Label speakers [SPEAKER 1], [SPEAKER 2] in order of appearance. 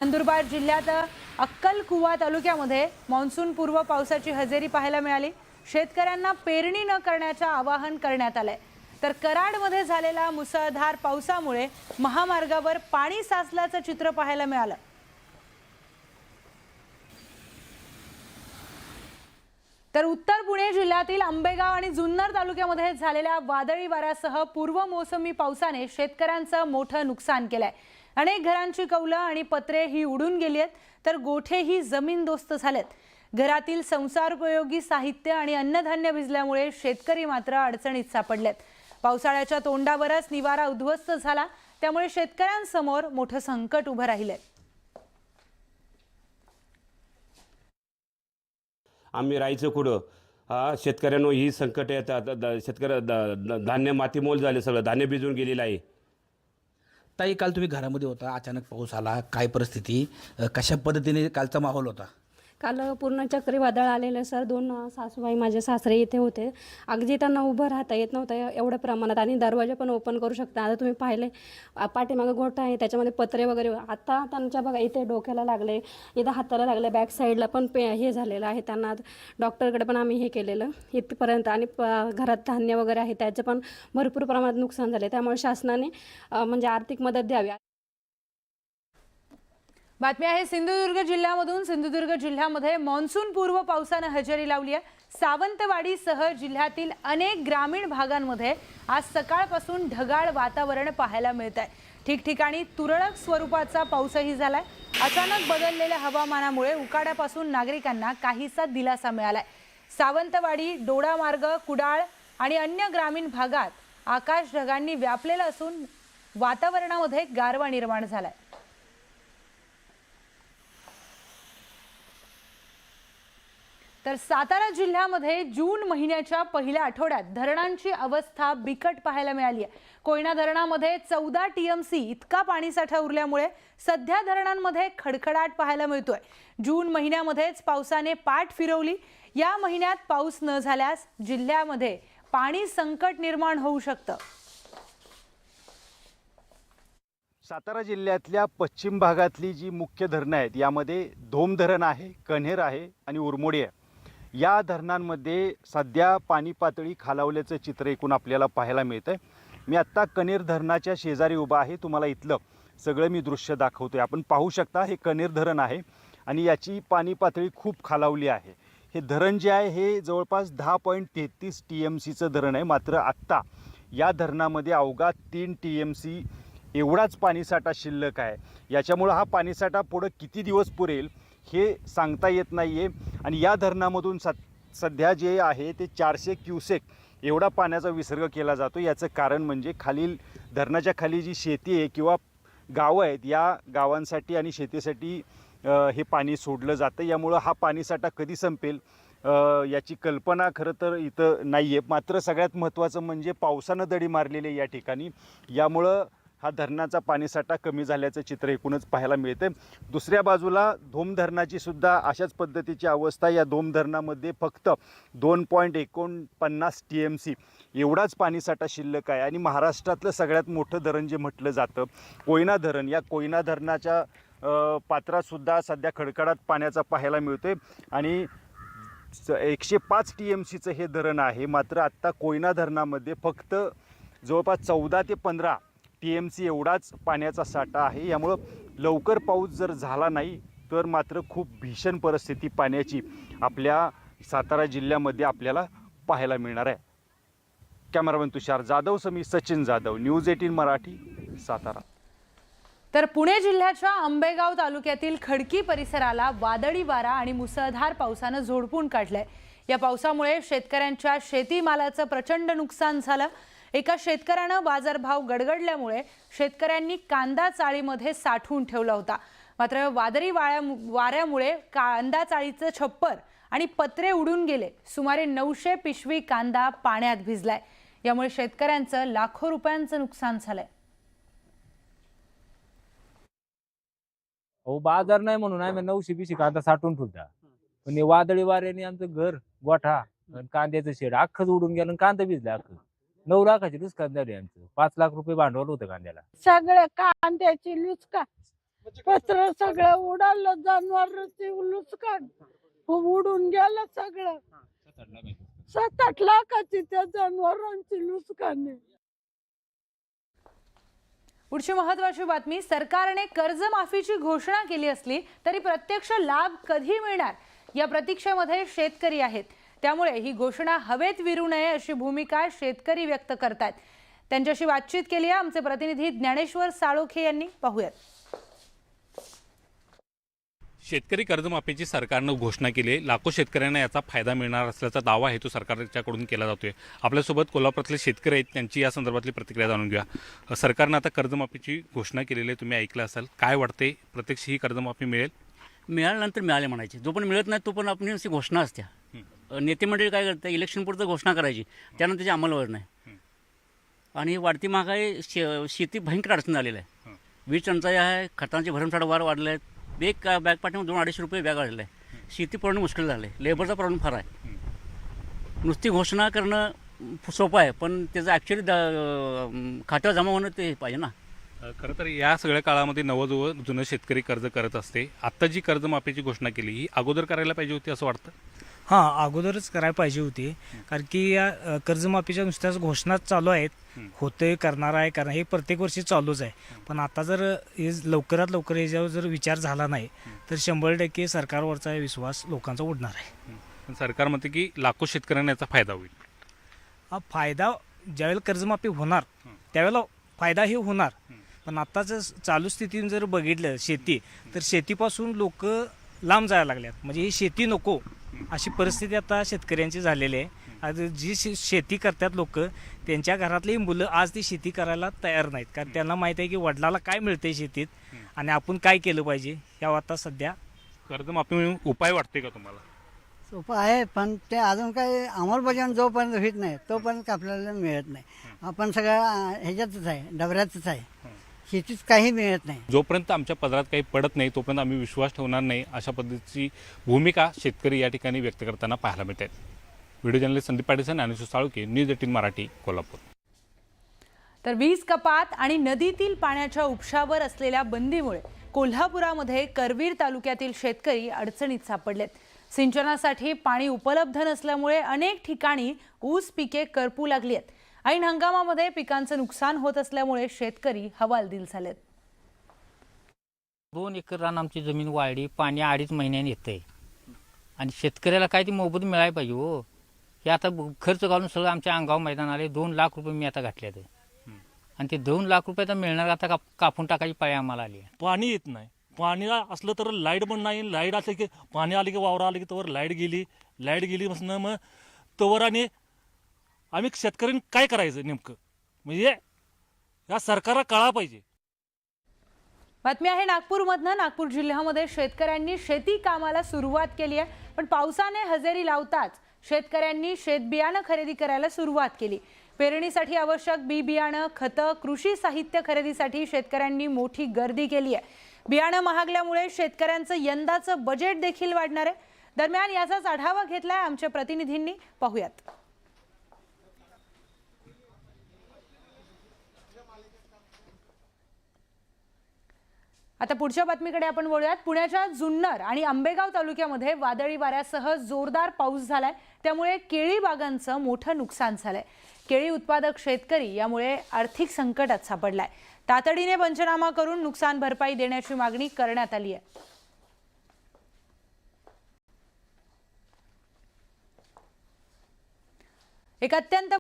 [SPEAKER 1] नंदुरबार जिल्ह्यात अक्कलकुवा तालुक्यामध्ये मान्सून पूर्व पावसाची हजेरी पाहायला मिळाली। शेतकऱ्यांना पेरणी न करण्याचे आवाहन करण्यात आले। तर कराडमध्ये झालेल्या मुसळधार पावसामुळे महामार्गावर पाणी साचल्याचे चित्र पाहायला मिळाले। तर उत्तर पुणे जिल्ह्यातील आंबेगाव आणि जुन्नर तालुक्यामध्ये झालेल्या वादळी वाऱ्यासह पूर्व मोसमी पावसाने शेतकऱ्यांचे मोठे नुकसान केले। अनेक घरांची कौलं आणि पत्रे ही उडून गेली आहेत, तर गोठेही जमीनदोस्त झालेत। घरातील संसारोपयोगी साहित्य आणि अन्नधान्य भिजल्यामुळे शेतकरी मात्र अडचणीत सापडलेत। पावसाळ्याच्या तोंडावरच निवारा उद्ध्वस्त झाला, त्यामुळे शेतकऱ्यांसमोर मोठे संकट उभे राहिले।
[SPEAKER 2] आम्ही राहायचं कुठं? शेतकऱ्यांना ही संकट येतात। शेतकरी धान्य मातीमोल झाले, सगळं धान्य भिजून गेलेलं आहे।
[SPEAKER 3] ताई, काल तुम्ही घरामध्ये होता, अचानक पाऊस आला, काय परिस्थिती, कशा पद्धतीने कालचा माहोल होता?
[SPEAKER 4] काल पूर्ण चक्रीवादळ आलेलं सर। 2 सासूबाई माझे सासरे इथे होते। अगदी त्यांना उभं राहता येत नव्हतं एवढ्या प्रमाणात, आणि दरवाजा पण ओपन करू शकता। आता तुम्ही पाहिले पाठीमागं गोठा आहे, त्याच्यामध्ये पत्रे वगैरे आता त्यांच्या बघा इथे डोक्याला लागले, इथं हाताला लागले, बॅक साईडला पण हे झालेलं आहे। त्यांना डॉक्टरकडे पण आम्ही हे केलेलं इथपर्यंत, आणि घरात धान्य वगैरे आहे त्याचं पण भरपूर प्रमाणात नुकसान झाले। त्यामुळे शासनाने म्हणजे आर्थिक मदत द्यावी।
[SPEAKER 1] बातमी आहे सिंधुदुर्ग जिल्ह्यामधून। सिंधुदुर्ग जिल्ह्यामध्ये मान्सून पूर्व पावसाने हजेरी लावली आहे। सावंतवाडीसह जिल्ह्यातील अनेक ग्रामीण भागांमध्ये आज सकाळपासून ढगाळ वातावरण पाहायला मिळत आहे। ठिकठिकाणी तुरळक स्वरूपाचा पाऊसही झालाय। अचानक बदललेल्या हवामानामुळे उकाड्यापासून नागरिकांना काहीसा दिलासा मिळालाय। सावंतवाडी, दोडामार्ग, कुडाळ आणि अन्य ग्रामीण भागात आकाश ढगांनी व्यापलेलं असून वातावरणामध्ये गारवा निर्माण झालाय। तर सातारा जिल्ह्यामध्ये जून महिन्याच्या पहिल्या आठवड्यात धरणांची अवस्था बिकट पाहायला मिळाली आहे। कोयना धरणामध्ये 14 टीएमसी इतका पाणीसाठा उरल्यामुळे सध्या धरणांमध्ये खडखडाट पाहायला मिळतोय। जून महिन्यामध्येच पावसाने पाठ फिरवली। या महिन्यात पाऊस न झाल्यास जिल्ह्यामध्ये पाणी संकट निर्माण होऊ शकतं।
[SPEAKER 5] सातारा जिल्ह्यातल्या पश्चिम भागातली जी मुख्य धरणं आहेत, यामध्ये धोम धरण आहे, कन्हेर आहे आणि उरमोडी आहे। या धरणांमध्ये सध्या पाणी पातळी खालावल्याचं चित्र एकूण आपल्याला पाहायला मिळतं आहे। मी आत्ता कन्हेर धरणाच्या शेजारी उभा आहे, तुम्हाला इथलं सगळं मी दृश्य दाखवतोय। आपण पाहू शकता हे कन्हेर धरण आहे आणि याची पाणी पातळी खूप खालावली आहे। हे धरण जे आहे हे जवळपास 10.33 TMCचं धरण आहे, मात्र आत्ता या धरणामध्ये अवघा 3 TMC एवढाच पाणीसाठा शिल्लक आहे। याच्यामुळे हा पाणीसाठा पुढे किती दिवस पुरेल हे सांगता येत नाही आहे। आणि या धरणामधून सध्या जे आहे ते 400 क्युसेक एवढा पाण्याचा विसर्ग केला जातो। याचं कारण म्हणजे खालील धरणाच्या खाली जी शेती आहे किंवा गावं आहेत, या गावांसाठी आणि शेतीसाठी हे पाणी सोडलं जातं। यामुळं हा पाणीसाठा कधी संपेल याची कल्पना खरं तर इथं नाही आहे। मात्र सगळ्यात महत्त्वाचं म्हणजे पावसानं दडी मारलेली आहे या ठिकाणी, यामुळं हा धरणाचा पाणीसाठा कमी झाल्याचं चित्र एकूणच पाहायला मिळते। दुसऱ्या बाजूला धोम धरणाची सुद्धा अशाच पद्धतीची अवस्था। या धोम धरणामध्ये फक्त 2.49 TMC एवढाच पाणीसाठा शिल्लक आहे। आणि महाराष्ट्रातलं सगळ्यात मोठं धरण जे म्हटलं जातं कोयना धरण, या कोयना धरणाच्या पात्रातसुद्धा सध्या खडखडाट पाण्याचा पाहायला मिळतोय आणि 105 TMCचं हे धरण आहे। मात्र आत्ता कोयना धरणामध्ये फक्त जवळपास 14 ते 15 TMC एवढाच पाण्याचा साठा आहे। यामुळं लवकर पाऊस जर झाला नाही तर मात्र खूप भीषण परिस्थिती पाण्याची आपल्या सातारा जिल्ह्यामध्ये आपल्याला पाहायला मिळणार आहे। कॅमेरामन तुषार जाधव समी सचिन जाधव, न्यूज 18 मराठी, सातारा।
[SPEAKER 1] तर पुणे जिल्ह्याच्या आंबेगाव तालुक्यातील खडकी परिसराला वादळी वारा आणि मुसळधार पावसाने झोडपून काढलंय। या पावसामुळे शेतकऱ्यांच्या शेतीमालाचं प्रचंड नुकसान झालं। एका शेतकऱ्यानं बाजारभाव गडगडल्यामुळे शेतकऱ्यांनी कांदा चाळीमध्ये साठवून ठेवला होता। मात्र वादळी वाऱ्यामुळे कांदा चाळीचं छप्पर आणि पत्रे उडून गेले। सुमारे 900 पिशवी कांदा पाण्यात भिजलाय। यामुळे शेतकऱ्यांचं लाखो रुपयांचं नुकसान झालंय।
[SPEAKER 6] अहो, बाजार नाही म्हणून आम्ही 900 पिशवी कांदा साठवून ठेवता, पण हे वादळी वाऱ्याने आमचं घर, गोठा आणि कांद्याचं शेड अख्खंच उडून गेलं आणि कांदा भिजला अख्खं। 9 लाखाची नुकसान झाली आमचं। 5 लाख रुपये भांडवल होतं कांद्याला।
[SPEAKER 7] सगळे कांद्याची लुचका कचरा सगळं उडालं, जनावरांची नुकसान उडून गेलं सगळं. 7-8 लाखाची त्या जनावरांची नुकसान आहे.
[SPEAKER 1] पुढची महत्त्वाची बातमी, सरकारने कर्जमाफीची घोषणा केली असली तरी प्रत्यक्ष लाभ कधी मिळणार या प्रतीक्षेमध्ये शेतकरी आहेत. त्यामुळे ही घोषणा हवेत विरू नये अशी भूमिका शेतकरी व्यक्त करतात. त्यांच्याशी बातचीत केली आहे आमचे प्रतिनिधी ज्ञानेश्वर साळोखे यांनी. पाहूयात.
[SPEAKER 8] शेतकरी कर्जमाफीची सरकारनं घोषणा केली आहे. लाखो शेतकऱ्यांना याचा फायदा मिळणार असल्याचा दावा आहे तो सरकारच्याकडून केला जातोय. आपल्यासोबत कोल्हापुरातले शेतकरी आहेत, त्यांची या संदर्भातली प्रतिक्रिया जाणून घ्या. सरकारनं आता कर्जमाफीची घोषणा केलेली आहे, तुम्ही ऐकलं असाल. काय वाटते, प्रत्यक्ष ही कर्जमाफी मिळेल?
[SPEAKER 9] मिळाल्यानंतर मिळाले म्हणायचे, जो पण मिळत नाही तो पण आपण अशी घोषणा असत्या. नेते मंडळी काय करतात, इलेक्शन पुरतं घोषणा करायची, त्यानंतर त्याची अंमलबजावणी नाही. आणि वाढती महागाई, शेती भयंकर अडचण झालेलं आहे. वीज टंचाई आहे, खतांचे भरमसाठ वाढ वाढले आहेत. एक बॅग पाठीमध्ये 200-250 रुपये बॅग वाढलेलं आहे. शेती पुरवणं मुश्किल झालं आहे. लेबरचा प्रॉब्लेम फार आहे. नुसती घोषणा करणं सोपं आहे, पण त्याचं ॲक्च्युली खात्यावर जमा होणं ते पाहिजे ना.
[SPEAKER 8] खरं तर या सगळ्या काळामध्ये नवजवळ जुनं शेतकरी कर्ज करत असते. आत्ता जी कर्जमाफीची घोषणा केली ही अगोदर करायला पाहिजे होती असं वाटतं?
[SPEAKER 10] हां, अगोदरच करायला पाहिजे होती. कारण की या कर्जमाफीच्या नुसत्याच घोषणाच चालू आहेत. होते, करणार आहे, कारण हे प्रत्येक वर्षी चालूच आहे. पण आता जर हे लवकरात लवकर याच्यावर जर विचार झाला नाही तर 100% सरकारवरचा विश्वास लोकांचा उडणार आहे.
[SPEAKER 8] पण सरकार म्हणते की लाखो शेतकऱ्यांना याचा फायदा होईल.
[SPEAKER 10] हा फायदा ज्यावेळेला कर्जमाफी होणार त्यावेळेला फायदा हे होणार. पण आत्ताच चालू स्थितीने जर बघितलं शेती, तर शेतीपासून लोक लांब जायला लागल्यात. म्हणजे ही शेती नको अशी परिस्थिती आता शेतकऱ्यांची झालेली आहे. आज जी शेती करतात लोक, त्यांच्या घरातली मुलं आज ती शेती करायला तयार नाहीत. कारण त्यांना माहीत आहे की वडिलाला काय मिळते शेतीत आणि आपण काय केलं पाहिजे. या आता सध्या
[SPEAKER 8] कर्जमाफी उपाय वाटते का तुम्हाला?
[SPEAKER 11] सोपं आहे, पण ते अजून काही अंमलबजावणी जोपर्यंत होत नाही तोपर्यंत आपल्याला मिळत नाही. आपण सगळं ह्याच्यातच आहे, डबऱ्यातच आहे. शेतीत काही मिळत नाही.
[SPEAKER 8] जोपर्यंत आमच्या पदरात काही पडत नाही तोपर्यंत आम्ही विश्वास ठेवणार नाही, अशा पद्धतीची भूमिका शेतकरी या ठिकाणी व्यक्त करताना पाहायला मिळत आहेत. व्हिडिओ जर्नलिस्ट संदीप पाटील आणि साळुके, न्यूज 18 मराठी, कोल्हापूर.
[SPEAKER 1] तर वीज कपात आणि नदीतील पाण्याच्या उपशावर असलेल्या बंदीमुळे कोल्हापुरामध्ये करवीर तालुक्यातील शेतकरी अडचणीत सापडलेत. सिंचनासाठी पाणी उपलब्ध नसल्यामुळे अनेक ठिकाणी ऊस पिके करपू लागली आहेत. ऐन हंगामामध्ये पिकांचं नुकसान होत असल्यामुळे शेतकरी हवालदिल झालेत.
[SPEAKER 9] 2 एकर रान आमची जमीन वाढली, पाणी 2.5 महिन्याने येतंय आणि शेतकऱ्याला काय ती मोबत मिळायला पाहिजे हो. हे आता खर्च घालून सगळं आमच्या अंगावर मैदान आले. 2 लाख रुपये मी आता घातले आणि ते 2 लाख रुपये तर मिळणार आता कापून टाकायची पाळी आम्हाला आली.
[SPEAKER 12] पाणी येत नाही. पाणी असलं तर लाईट पण नाही. लाईट असलं की पाणी आले की वावरा आले की तवर लाईट गेली मग तवर आणि आम्ही शेतकऱ्यांनी काय करायचं नेमकं, म्हणजे या सरकारला कळा पाहिजे.
[SPEAKER 1] बातमी आहे नागपूरमधनं. नागपूर जिल्ह्यामध्ये शेतकऱ्यांनी शेती कामाला सुरुवात केली आहे, पण पावसाने हजेरी लावताच शेतकऱ्यांनी शेतबियाणं खरेदी करायला सुरुवात केली. पेरणीसाठी आवश्यक बी बियाणं, खतं, कृषी साहित्य खरेदीसाठी शेतकऱ्यांनी मोठी गर्दी केली आहे. बियाणं महागल्यामुळे शेतकऱ्यांचं यंदाचं बजेट देखील वाढणार आहे. दरम्यान याचाच आढावा घेतलाय आमच्या प्रतिनिधींनी. पाहूयात. आता पुढच्या बातमीकडे आपण वळूयात. पुण्याच्या जुन्नर आणि आंबेगाव तालुक्यामध्ये वादळी वाऱ्यासह जोरदार पाऊस झालाय. त्यामुळे केळी बागांचं मोठं नुकसान झालंय. केळी उत्पादक शेतकरी यामुळे आर्थिक संकटात सापडलाय. तातडीने पंचनामा करून नुकसान भरपाई देण्याची मागणी करण्यात आली आहे. एक अत्यंत